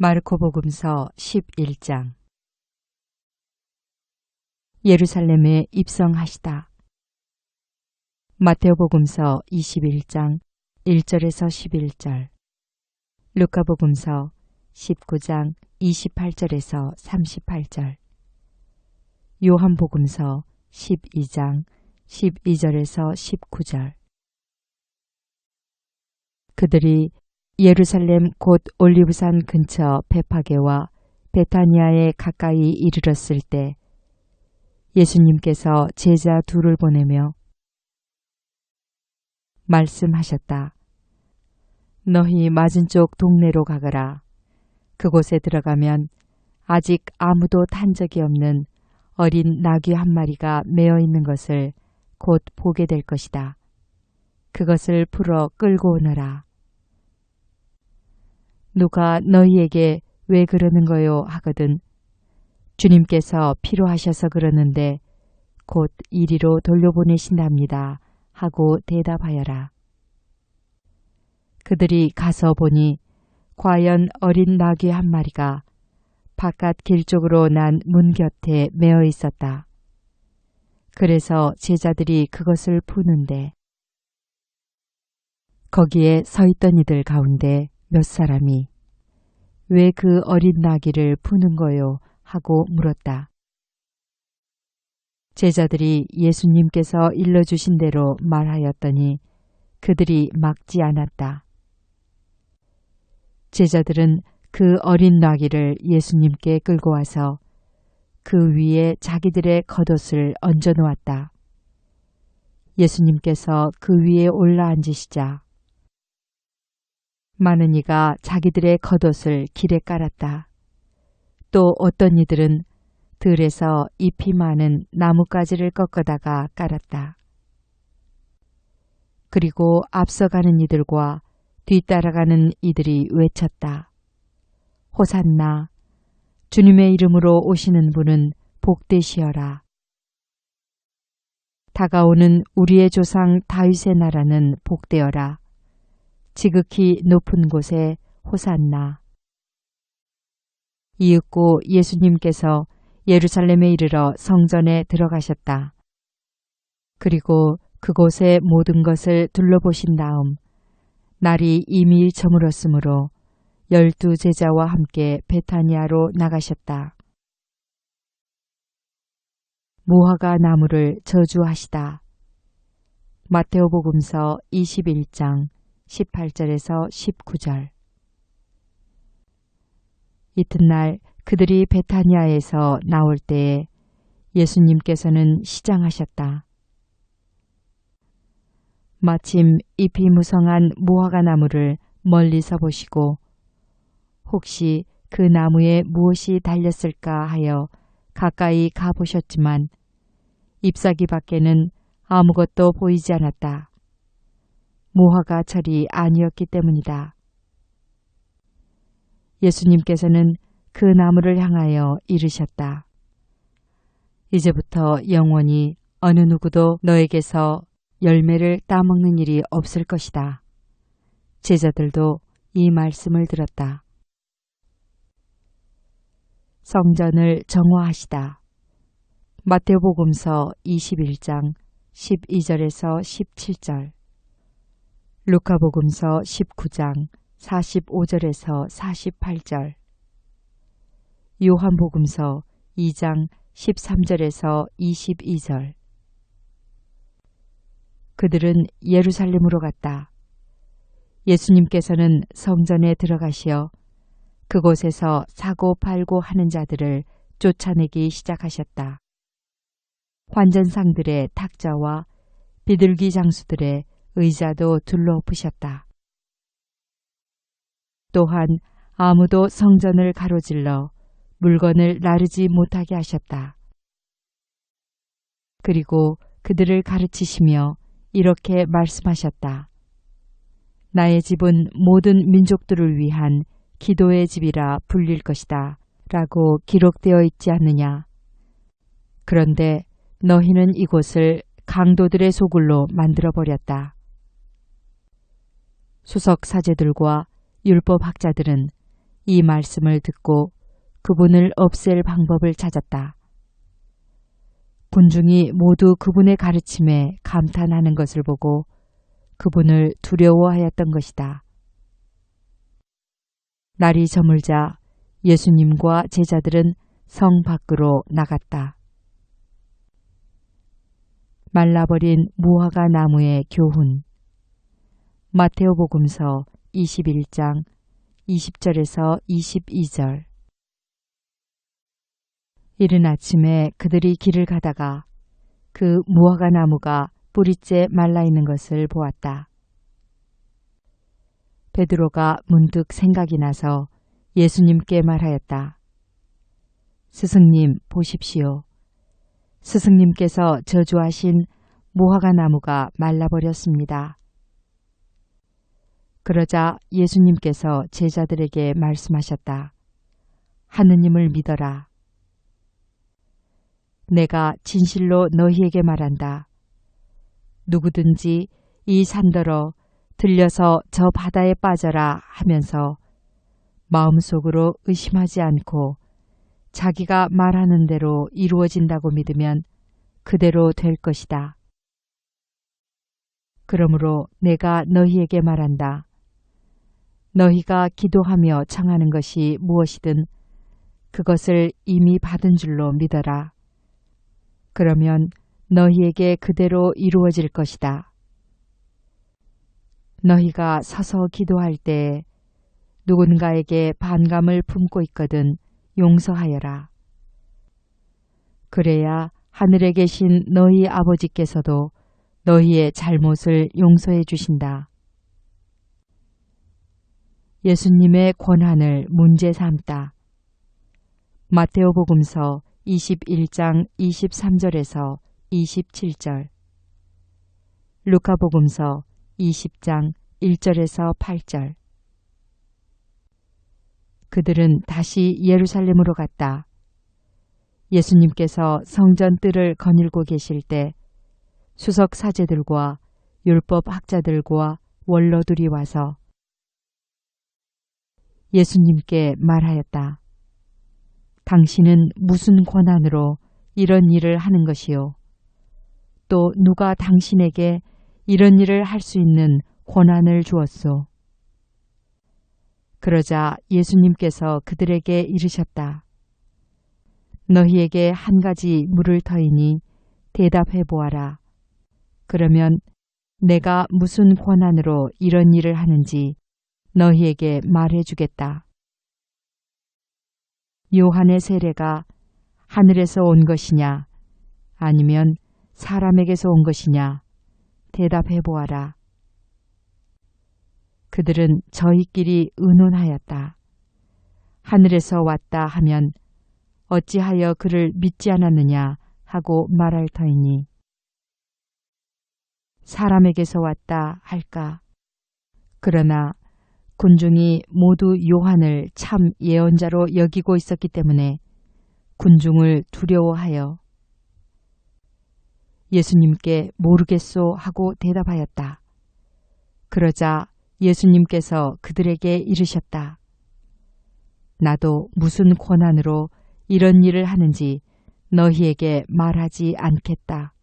마르코복음서 11장. 예루살렘에 입성하시다. 마테오복음서 21장 1절에서 11절, 루카복음서 19장 28절에서 38절, 요한복음서 12장 12절에서 19절. 그들이 예루살렘 곧 올리브산 근처 베파게와 베타니아에 가까이 이르렀을 때 예수님께서 제자 둘을 보내며 말씀하셨다. 너희 맞은쪽 동네로 가거라. 그곳에 들어가면 아직 아무도 탄 적이 없는 어린 나귀 한 마리가 메어 있는 것을 곧 보게 될 것이다. 그것을 풀어 끌고 오너라. 누가 너희에게 왜 그러는 거요 하거든 주님께서 필요하셔서 그러는데 곧 이리로 돌려보내신답니다 하고 대답하여라. 그들이 가서 보니 과연 어린 나귀 한 마리가 바깥 길 쪽으로 난 문 곁에 메어 있었다. 그래서 제자들이 그것을 푸는데 거기에 서 있던 이들 가운데 몇 사람이 왜 그 어린 나귀를 푸는 거요 하고 물었다. 제자들이 예수님께서 일러주신 대로 말하였더니 그들이 막지 않았다. 제자들은 그 어린 나귀를 예수님께 끌고 와서 그 위에 자기들의 겉옷을 얹어 놓았다. 예수님께서 그 위에 올라앉으시자 많은 이가 자기들의 겉옷을 길에 깔았다. 또 어떤 이들은 들에서 잎이 많은 나뭇가지를 꺾어다가 깔았다. 그리고 앞서가는 이들과 뒤따라가는 이들이 외쳤다. 호산나, 주님의 이름으로 오시는 분은 복되시어라. 다가오는 우리의 조상 다윗의 나라는 복되어라. 지극히 높은 곳에 호산나. 이윽고 예수님께서 예루살렘에 이르러 성전에 들어가셨다. 그리고 그곳의 모든 것을 둘러보신 다음 날이 이미 저물었으므로 12 제자와 함께 베타니아로 나가셨다. 무화과 나무를 저주하시다. 마테오복음서 21장 18절에서 19절. 이튿날 그들이 베타니아에서 나올 때에 예수님께서는 시장하셨다. 마침 잎이 무성한 무화과 나무를 멀리서 보시고 혹시 그 나무에 무엇이 달렸을까 하여 가까이 가보셨지만 잎사귀 밖에는 아무것도 보이지 않았다. 무화과 철이 아니었기 때문이다. 예수님께서는 그 나무를 향하여 이르셨다. 이제부터 영원히 어느 누구도 너에게서 열매를 따먹는 일이 없을 것이다. 제자들도 이 말씀을 들었다. 성전을 정화하시다. 마테오복음서 21장 12절에서 17절, 루카복음서 19장 45절에서 48절, 요한복음서 2장 13절에서 22절. 그들은 예루살렘으로 갔다. 예수님께서는 성전에 들어가시어 그곳에서 사고 팔고 하는 자들을 쫓아내기 시작하셨다. 환전상들의 탁자와 비둘기 장수들의 의자도 둘러엎으셨다. 또한 아무도 성전을 가로질러 물건을 나르지 못하게 하셨다. 그리고 그들을 가르치시며 이렇게 말씀하셨다. 나의 집은 모든 민족들을 위한 기도의 집이라 불릴 것이다 라고 기록되어 있지 않느냐. 그런데 너희는 이곳을 강도들의 소굴로 이 말씀을 듣고 그분을 없앨 방법을 찾았다. 군중이 모두 그분의 가르침에 감탄하는 것을 보고 그분을 두려워하였던 것이다. 날이 저물자 예수님과 제자들은 성 밖으로 나갔다. 말라버린 무화과 나무의 교훈. 마테오복음서 21장 20절에서 22절. 이른 아침에 그들이 길을 가다가 그 무화과 나무가 뿌리째 말라 있는 것을 보았다. 베드로가 문득 생각이 나서 예수님께 말하였다. 스승님, 보십시오. 스승님께서 저주하신 무화과 나무가 말라버렸습니다. 그러자 예수님께서 제자들에게 말씀하셨다. 하느님을 믿어라. 내가 진실로 너희에게 말한다. 누구든지 이 산더러 들려서 저 바다에 빠져라 하면서 마음속으로 의심하지 않고 자기가 말하는 대로 이루어진다고 믿으면 그대로 될 것이다. 그러므로 내가 너희에게 말한다. 너희가 기도하며 청하는 것이 무엇이든 그것을 이미 받은 줄로 믿어라. 그러면 너희에게 그대로 이루어질 것이다. 너희가 서서 기도할 때 누군가에게 반감을 품고 있거든 용서하여라. 그래야 하늘에 계신 너희 아버지께서도 너희의 잘못을 용서해 주신다. 예수님의 권한을 문제 삼다. 마테오복음서 21장 23절에서 27절. 루카복음서 20장 1절에서 8절. 그들은 다시 예루살렘으로 갔다. 예수님께서 성전 뜰을 거닐고 계실 때 수석 사제들과 율법 학자들과 원로들이 와서 예수님께 말하였다. 당신은 무슨 권한으로 이런 일을 하는 것이요? 또 누가 당신에게 이런 일을 할 수 있는 권한을 주었소? 그러자 예수님께서 그들에게 이르셨다. 너희에게 한 가지 물을 터이니 대답해 보아라. 그러면 내가 무슨 권한으로 이런 일을 하는지 너희에게 말해 주겠다. 요한의 세례가 하늘에서 온 것이냐 아니면 사람에게서 온 것이냐 대답해 보아라. 그들은 저희끼리 의논하였다. 하늘에서 왔다 하면 어찌하여 그를 믿지 않았느냐 하고 말할 터이니 사람에게서 왔다 할까. 그러나 군중이 모두 요한을 참 예언자로 여기고 있었기 때문에 군중을 두려워하여 예수님께 모르겠소 하고 대답하였다. 그러자 예수님께서 그들에게 이르셨다. 나도 무슨 권한으로 이런 일을 하는지 너희에게 말하지 않겠다.